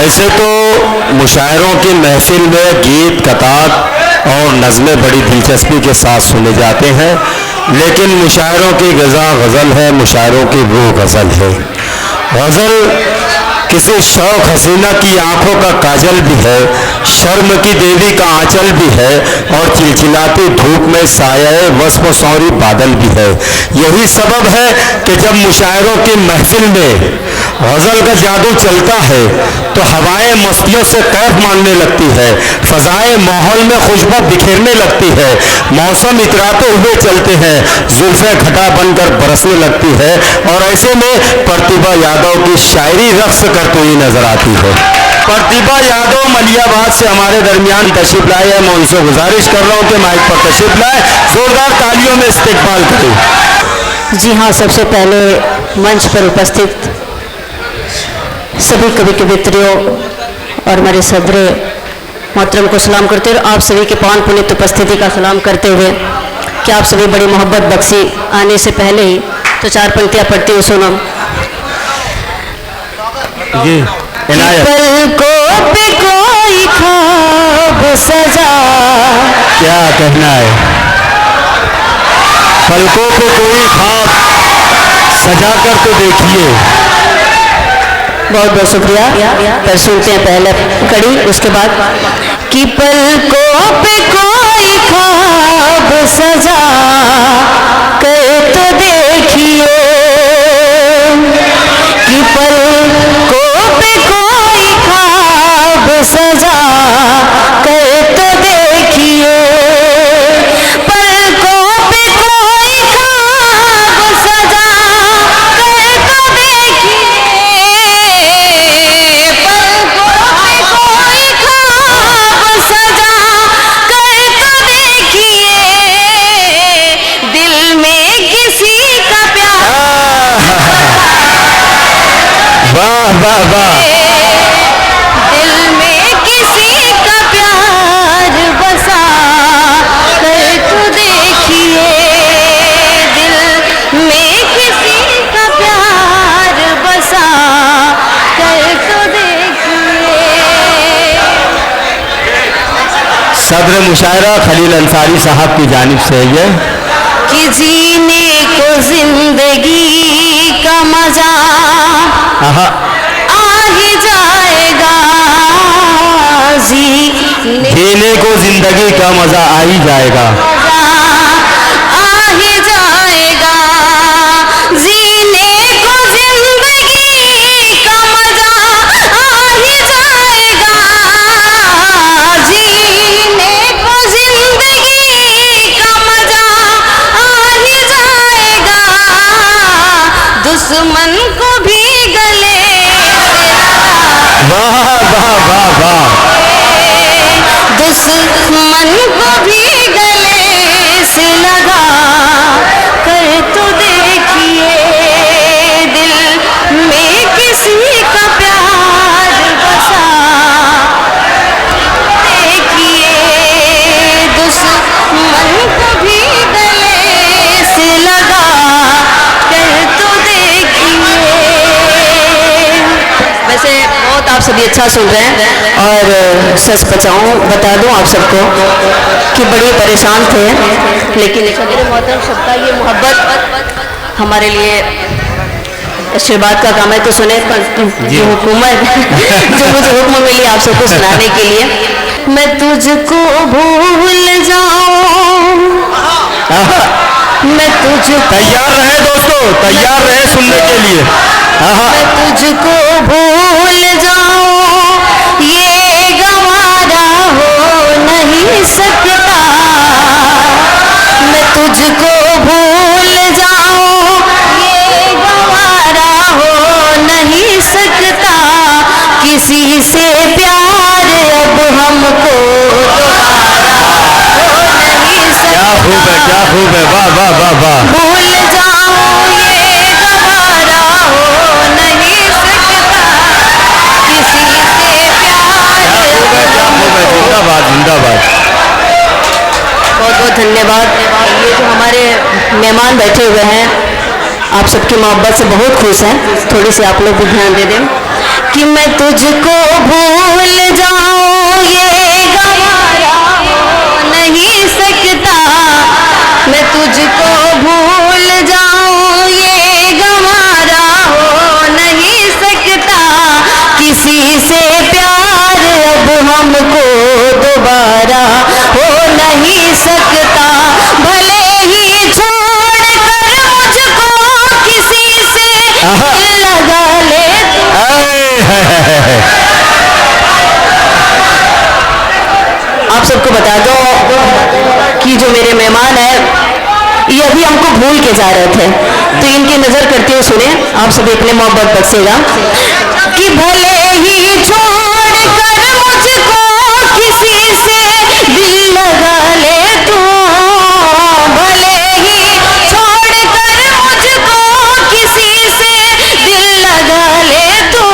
वैसे तो मुशायरों की महफिल में गीत कतार और नज़में बड़ी दिलचस्पी के साथ सुने जाते हैं, लेकिन मुशायरों की ग़ज़ा गज़ल है, मुशायरों की वो गज़ल है। गज़ल किसी शौक हसीना की आंखों का काजल भी है, शर्म की देवी का आंचल भी है, और चिलचिलाती धूप में साये वस्फ सौरी बादल भी है। यही सबब है कि जब मुशायरों की महफिल में गज़ल का जादू चलता है तो हवाएं मस्तियों से कैफ मारने लगती है, फ़ज़ाएं माहौल में खुशबू बिखेरने लगती है, मौसम इतराते हुए चलते हैं, जुल्फ़ें घटा बनकर बरसने लगती है, और ऐसे में प्रतिभा यादव की शायरी रक्स करती हुई नजर आती है। प्रतिभा यादव मलियाबाद से हमारे दरमियान तशरीफ लाए हैं। मैं उनसे गुजारिश कर रहा हूँ कि माइक पर तशरीफ लाए, जोरदार तालियों में इस्तेकबाल करें। जी हाँ, सबसे पहले मंच पर उपस्थित सभी कवि कवित्रियों और हमारे सदरे मोहतरम को सलाम करते हुए आप सभी के पावन पुनीत उपस्थिति का सलाम करते हुए कि आप सभी बड़ी मोहब्बत बख्शी। आने से पहले ही तो चार पंक्तियाँ पढ़ती हूँ, सुनो। जी पलकों पे कोई ख्वाब सजा, क्या कहना है? पलकों पे कोई ख्वाब सजा कर तो देखिए। बहुत बहुत शुक्रिया। पर सुनते हैं पहले कड़ी, उसके बाद कि पलकों पे कोई ख्वाब सजा कर तो देखिए, कि पलकों पे कोई ख्वाब सजा कर तो देखिए, पलकों पे कोई ख्वाब सजा कर तो देखिए, पलकों पे कोई ख्वाब सजा कर तो देखिए, दिल में किसी का प्यार, वाह वाह वाह, दिल में किसी का प्यार बसा कर तो देखिए, दिल में किसी का प्यार बसा कर तो देखिए। सदर मुशायरा खलील अंसारी साहब की जानिब से ये कि जीने को जिंदगी का मजा आ ही जाएगा, जीने को जिंदगी का मजा आ ही जाएगा, आ ही जाएगा, जीने को जिंदगी का मजा आ ही जाएगा, जीने को जिंदगी का मजा आ ही जाएगा, दुश्मन को भी गले वाह वाह वाह वाह, दुश्मन को भी गले से लगा कर तो देखिए, दिल में किसी का प्यार बसा देखिए, दुश्मन को भी गले से लगा कर तो देखिए। वैसे बहुत आप सभी अच्छा सुन रहे हैं, और सच बता दूं आप सबको कि बड़े परेशान थे, लेकिन सदर मोहतरम सबका ये मोहब्बत हमारे लिए आशीर्वाद का काम है। तो सुने जो हुकूमत जो मुझे हुक्म मिली आप सबको सुनाने के लिए, मैं तुझको भूल जाऊं, मैं तुझको, तैयार रहे दोस्तों, तैयार रहे सुनने के लिए। मैं तुझको भूल जाऊं ये गवारा हो नहीं सकता, मैं तुझको भूल जाऊं ये गवारा हो नहीं सकता, किसी से प्यार अब हमको दोबारा हो नहीं सकता। क्या खूब है, क्या खूब है, वाह वाह वाह वाह। भूल जाऊं ये गवारा हो नहीं सकता, किसी से प्यार। क्या खूब है, क्या खूब है, जिंदाबाद जिंदाबाद। बहुत बहुत धन्यवाद। ये जो हमारे मेहमान बैठे हुए हैं आप सबकी मोहब्बत से बहुत खुश हैं, थोड़ी सी आप लोग भी ध्यान दे दें कि मैं तुझको भूल जाऊं ये गवारा हो नहीं सकता, मैं तुझको भूल जाऊं ये गवारा हो नहीं सकता, किसी से प्यार अब हमको दोबारा हो नहीं सकता, भले ही छोड़ कर मुझको किसी से दिल लगा ले। आप सबको बता दो कि जो मेरे मेहमान है ये अभी हमको भूल के जा रहे थे, तो इनकी नजर करते हुए सुने, आप सब इतने मोहब्बत बख्शेगा कि भले ही छोड़ कर मुझको किसी से दिल लगा ले तू, भले ही छोड़ कर मुझको किसी से दिल लगा ले तू,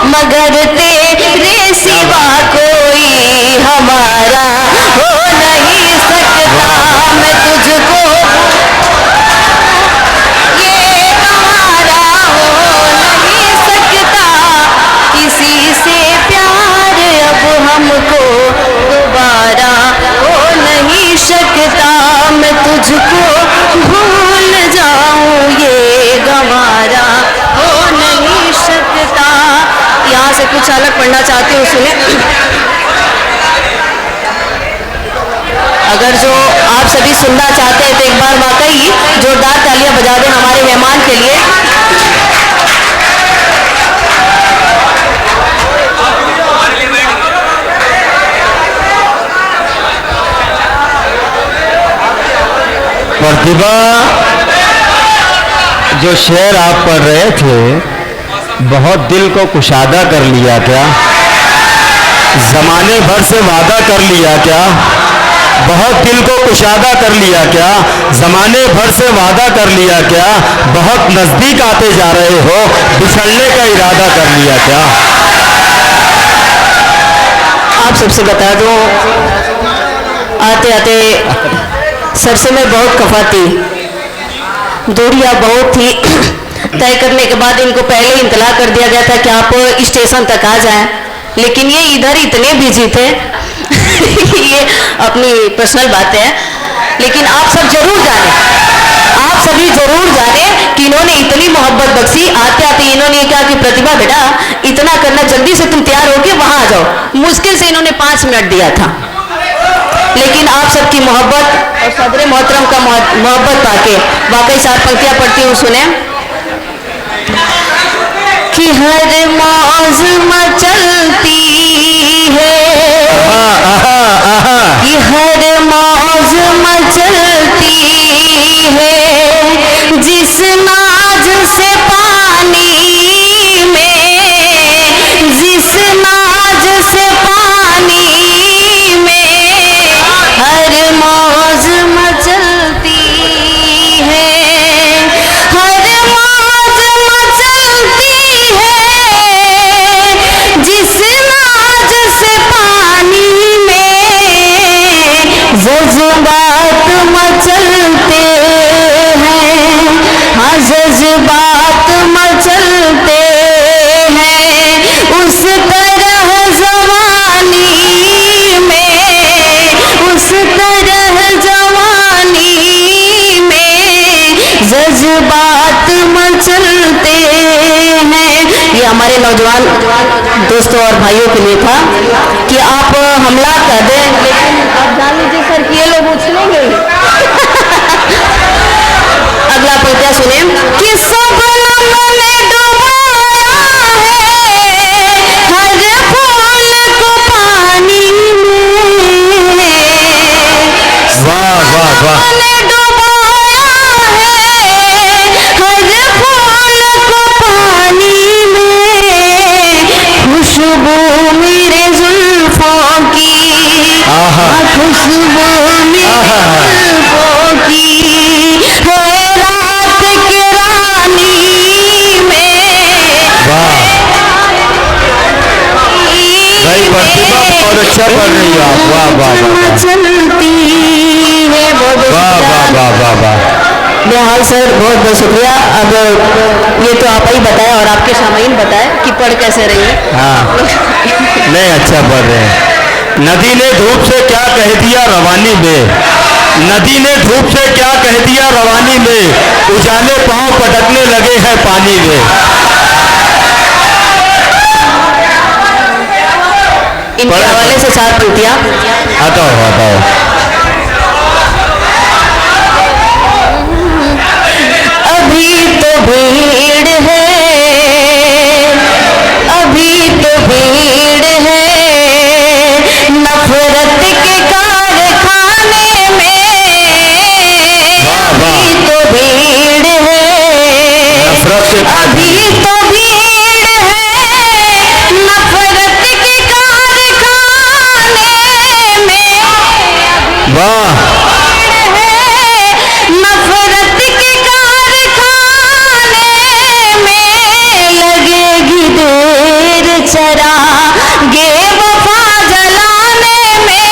मगर तेरे सिवा कोई हमारा हो नहीं सकता, मैं तुझको ये गवारा हो नहीं सकता, किसी से प्यार अब हमको दोबारा हो नहीं सकता, मैं तुझको भूल जाऊं ये गवारा हो नहीं सकता। यहाँ से कुछ अलग पढ़ना चाहती हूँ, सुने। अगर जो आप सभी सुनना चाहते हैं तो एक बार वाकई जोरदार तालियां बजा दें हमारे मेहमान के लिए। प्रतिभा, जो शेर आप पढ़ रहे थे बहुत दिल को कुशादा कर लिया क्या, जमाने भर से वादा कर लिया क्या, बहुत दिल को कुशादा कर लिया क्या, जमाने भर से वादा कर लिया क्या, बहुत नजदीक आते जा रहे हो, बिछड़ने का इरादा कर लिया क्या। आप सबसे बता दूं, आते आते सर से मैं बहुत खफा थी, दूरियां बहुत थी, तय करने के बाद इनको पहले ही इंतला कर दिया गया था कि आप स्टेशन तक आ जाएं, लेकिन ये इधर इतने बिजी थे ये अपनी पर्सनल बात है, लेकिन आप सब जरूर जाने, आप सभी जरूर जाने कि इन्होंने इतनी मोहब्बत बख्शी। आते आते इन्होंने कहा कि प्रतिभा बेटा इतना करना, जल्दी से तुम तैयार होके वहां आ जाओ। मुश्किल से इन्होंने 5 मिनट दिया था, लेकिन आप सबकी मोहब्बत और सदर मोहतरम का मोहब्बत पाके वाकई 4 पंक्तियां पढ़ती हूँ, सुने। कि हर मौज मचलती है, कि हर मौज मचलती है, जिस नाज से पानी में, जिस नाज से पानी में, हर मौज मचलती है, हर मौज मचलती है, जिस नाज से पानी में, जज्बात मचलते हैं, हाँ जज्बात मचलते हैं, उस तरह जवानी में, उस तरह जवानी में, जज्बात मचलते हैं। ये हमारे नौजवान दोस्तों और भाइयों के लिए था कि आप हमला कर दें, लेकिन आप जान लीजिए सर कि ये लोग उछलेंगे। अगला पंक्तियां सुने। कि सब ने डुबाया है हर फूल को पानी में, वाह वाह वाह, ने डुबाया है हर फूल को पानी में, खुशबू मेरे जुल्फों की, खुशबू मेरे जुल्फों की, है रात के रानी में। वाह भाई, प्रतिभा बहुत अच्छा पढ़ रही हो आप, वाह वाह वाह, चलती है, वाह वाह वाह वाह वाह। बेहाल सर, बहुत बहुत शुक्रिया। अब ये तो आप ही बताएं और आपके सामाइन बताएं कि पढ़ कैसे रही है। हाँ नहीं, अच्छा पढ़ रहे हैं। नदी ने धूप से क्या कह दिया रवानी में, नदी ने धूप से क्या कह दिया रवानी में, उजाले पांव पटकने लगे हैं पानी में। इनके हवाले से 4 पंक्तियां। बताओ। अभी तो भीड़ है, अभी तो भीड़ है नफरत के कारखाने में, अभी तो भीड़ है, अभी तो भीड़ है नफरत के कारखाने में, वाह नफरत के कारखाने में लगेगी देर चरागे वफा जलाने में,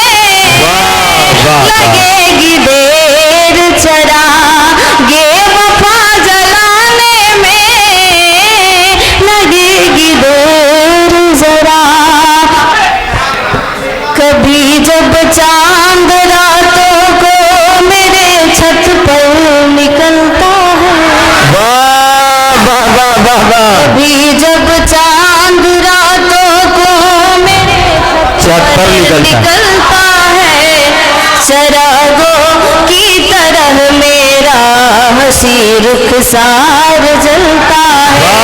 लगेगी देर चरागे वफा जलाने में, लगेगी देर जरा। कभी जब चांद रातों को मेरे छत पर निकलता है, कभी जब चांद रातों को मेरे छत पर निकलता है, चरागों की तरह मेरा हंसी रुखसार जलता है।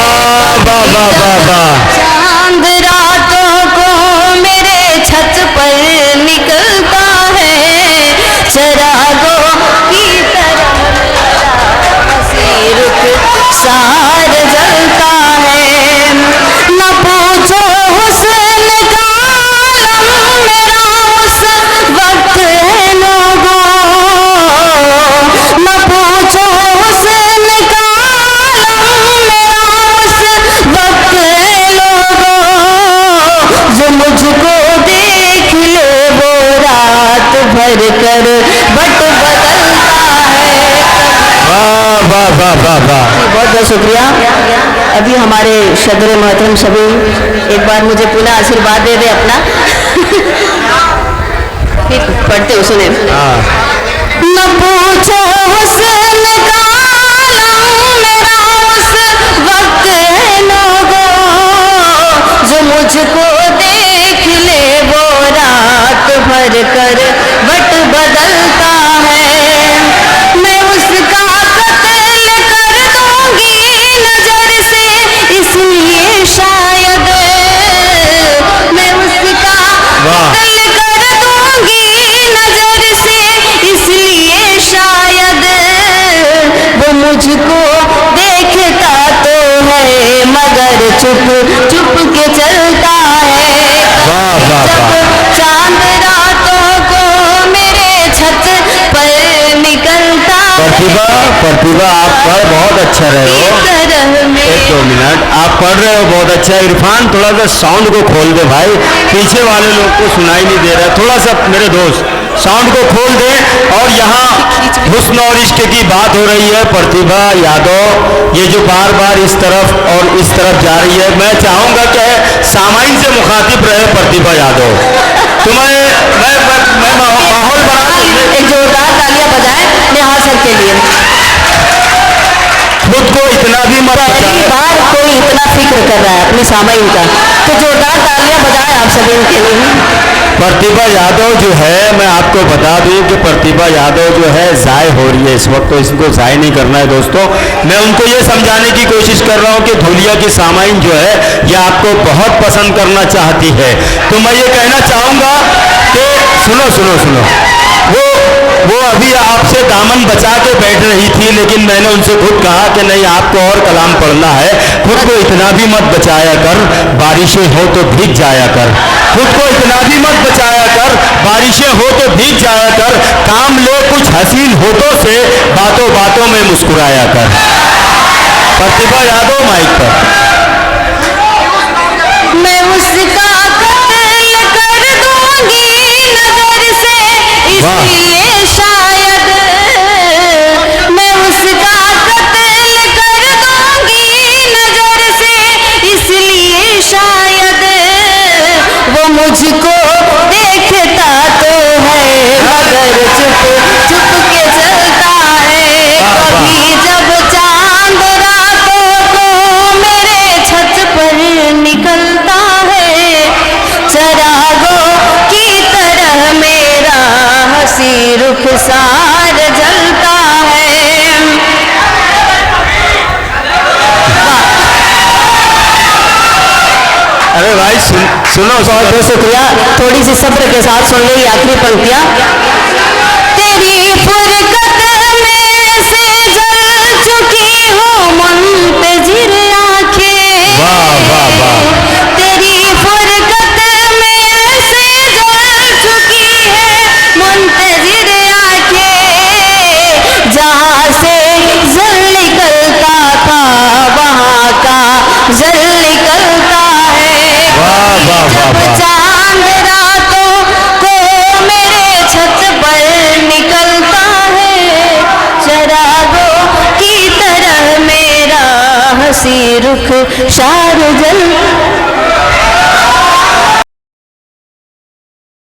चांद रातों को मेरे छत पर निकलता है, चरागों की तरह मेरा हंसी रुखसार जलता है। न पूछो हुस्न का आलम मेरा उस वक्त है लोगों, न पूछो हुस्न का आलम मेरा उस वक्त है लोगों, जो मुझको देख ले वो रात भर कर बट बदलता है। बहुत बहुत शुक्रिया। अभी हमारे सदर मोहतरम सभी एक बार मुझे पुनः आशीर्वाद दे दे अपना। पढ़ते हो, सुने। न पूछो हुस्न का आलम मेरा उस वक्त है लोगों, जो मुझको देख ले वो रात भर कर बट बदलता है। मैं उसका कत्ल कर दूंगी नजर से इसलिए शायद, मैं उसका कत्ल कर दूंगी नजर से इसलिए शायद, वो मुझको देखता तो है मगर चुप चुप के चलता है। जब चांद रातों को मेरे छत पर निकलता प्रतिभा आप पढ़ बहुत अच्छा रहे हो। 1-2 मिनट आप पढ़ रहे हो, बहुत अच्छा। इरफान थोड़ा सा साउंड को खोल दे भाई, पीछे वाले लोग को सुनाई नहीं दे रहा। थोड़ा सा मेरे दोस्त साउंड को खोल दे। और यहाँ हुस्न और इश्क की बात हो रही है। प्रतिभा यादव ये जो बार बार इस तरफ और इस तरफ जा रही है, मैं चाहूंगा कि सामाइन से मुखातिब रहे प्रतिभा यादव। तुम्हें मैं माहौल बना दूं। एक जोरदार तालियां बजाएं नेहा सर के लिए। खुद को इतना भी मत पहली बार कोई इतना फिक्र कर रहा है अपनी सामाइन का, तो जोरदार तालियां बजाएं आप सभी के लिए। प्रतिभा यादव जो है, मैं आपको बता दूं कि प्रतिभा यादव जो है ज़ाय हो रही है इस वक्त, तो इसको ज़ाय नहीं करना है दोस्तों। मैं उनको ये समझाने की कोशिश कर रहा हूँ कि धुलिया की सामाइन जो है ये आपको बहुत पसंद करना चाहती है। तो मैं ये कहना चाहूँगा कि सुनो, वो अभी आपसे दामन बचा के बैठ रही थी, लेकिन मैंने उनसे खुद कहा कि नहीं आपको और कलाम पढ़ना है। खुद को इतना भी मत बचाया कर, बारिशें हो तो भीग जाया कर। खुद को इतना भी मत बचाया कर, बारिशें हो तो भीग जाया कर। काम ले कुछ हसीन होठों से, बातों बातों में मुस्कुराया कर। प्रतिभा यादव माइक पर। मैं उसका कत्ल कर दूंगी नजर से इसलिए शायद, मैं उसका मुझको देखता तो है मगर चुप चुप के चलता है। कभी जब चांद रातों को मेरे छत पर निकलता है, चरागों की तरह मेरा हंसी रुखसार जलता है। अरे भाई सुनो, बहुत बहुत शुक्रिया। थोड़ी सी सब्र के साथ सुन ली आखिरी पंक्तियां। तेरी फुरकत में से जल चुकी हूँ मुंतजिर आंखें। वाह वाह वाह। तेरी फुरकत में से जल चुकी है मुंतजिर आंखें। जहाँ से जल निकलता था वहाँ का जल निकलता है। जब चांद रातों को मेरे छत पर निकलता है, चरागों की तरह मेरा हंसी रुख शार जलता